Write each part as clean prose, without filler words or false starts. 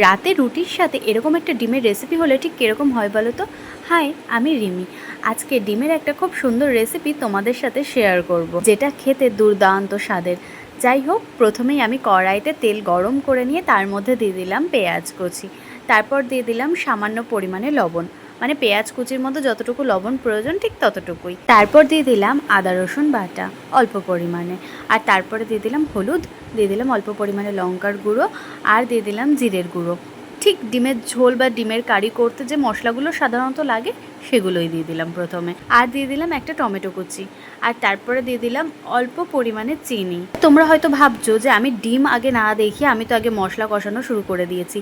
রাতে রুটির সাথে এরকম একটা ডিমের রেসিপি হলে ঠিক কীরকম হয় বলো তো। হাই, আমি রিমি। আজকে ডিমের একটা খুব সুন্দর রেসিপি তোমাদের সাথে শেয়ার করব, যেটা খেতে দুর্দান্ত স্বাদের। যাই হোক, প্রথমেই আমি কড়াইতে তেল গরম করে নিয়ে তার মধ্যে দিয়ে দিলাম পেঁয়াজ কুচি। তারপর দিয়ে দিলাম সামান্য পরিমাণে লবণ, মানে পেঁয়াজ কুচির মধ্যে যতটুকু লবণ প্রয়োজন ঠিক ততটুকুই। তারপর দিয়ে দিলাম আদা রসুন বাটা অল্প পরিমাণে, আর তারপরে দিয়ে দিলাম হলুদ, দিয়ে দিলাম অল্প পরিমাণে লঙ্কার গুঁড়ো, আর দিয়ে দিলাম জিরের গুঁড়ো। ঠিক ডিমের ঝোল বা ডিমের কারি করতে যে মশলাগুলো সাধারণত লাগে সেগুলোই দিয়ে দিলাম প্রথমে, আর দিয়ে দিলাম একটা টমেটো কুচি, আর তারপরে দিয়ে দিলাম অল্প পরিমাণে চিনি। তোমরা হয়তো ভাবছো যে আমি ডিম আগে না দেখিয়ে আমি তো আগে মশলা কষানো শুরু করে দিয়েছি।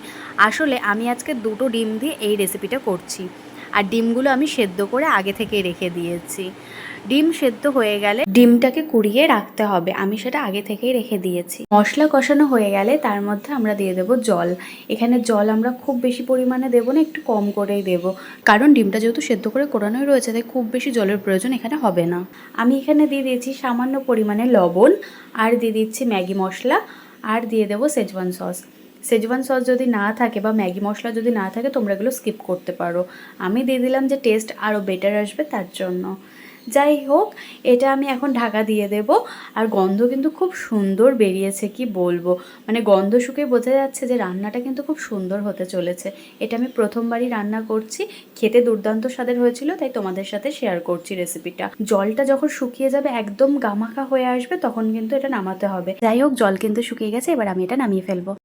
আসলে আমি আজকে দুটো ডিম দিয়ে এই রেসিপিটা করছি, আর ডিমগুলো আমি সেদ্ধ করে আগে থেকেই রেখে দিয়েছি। ডিম সেদ্ধ হয়ে গেলে ডিমটাকে কুড়িয়ে রাখতে হবে, আমি সেটা আগে থেকেই রেখে দিয়েছি। মশলা কষানো হয়ে গেলে তার মধ্যে আমরা দিয়ে দেবো জল। এখানে জল আমরা খুব বেশি পরিমাণে দেবো না, একটু কম করেই দেবো, কারণ ডিমটা যেহেতু সেদ্ধ করে কোরানোই রয়েছে তাই খুব বেশি জলের প্রয়োজন এখানে হবে না। আমি এখানে দিয়ে দিয়েছি সামান্য পরিমাণে লবণ, আর দিয়ে দিচ্ছি ম্যাগি মশলা, আর দিয়ে দেবো শেজওয়ান সস। শেজওয়ান সস যদি না থাকে বা ম্যাগি মশলা যদি না থাকে তোমরা এগুলো স্কিপ করতে পারো। আমি দিয়ে দিলাম যে টেস্ট আরও বেটার আসবে তার জন্য। যাই হোক, এটা আমি এখন ঢাকা দিয়ে দেব। আর গন্ধ কিন্তু খুব সুন্দর বেরিয়েছে, কি বলবো, মানে গন্ধ শুকে বোঝা যাচ্ছে যে রান্নাটা কিন্তু খুব সুন্দর হতে চলেছে। এটা আমি প্রথমবারই রান্না করছি, খেতে দুর্দান্ত স্বাদের হয়েছিল, তাই তোমাদের সাথে শেয়ার করছি রেসিপিটা। জলটা যখন শুকিয়ে যাবে, একদম গামাখা হয়ে আসবে, তখন কিন্তু এটা নামাতে হবে। যাই হোক, জল কিন্তু শুকিয়ে গেছে, এবার আমি এটা নামিয়ে ফেলবো।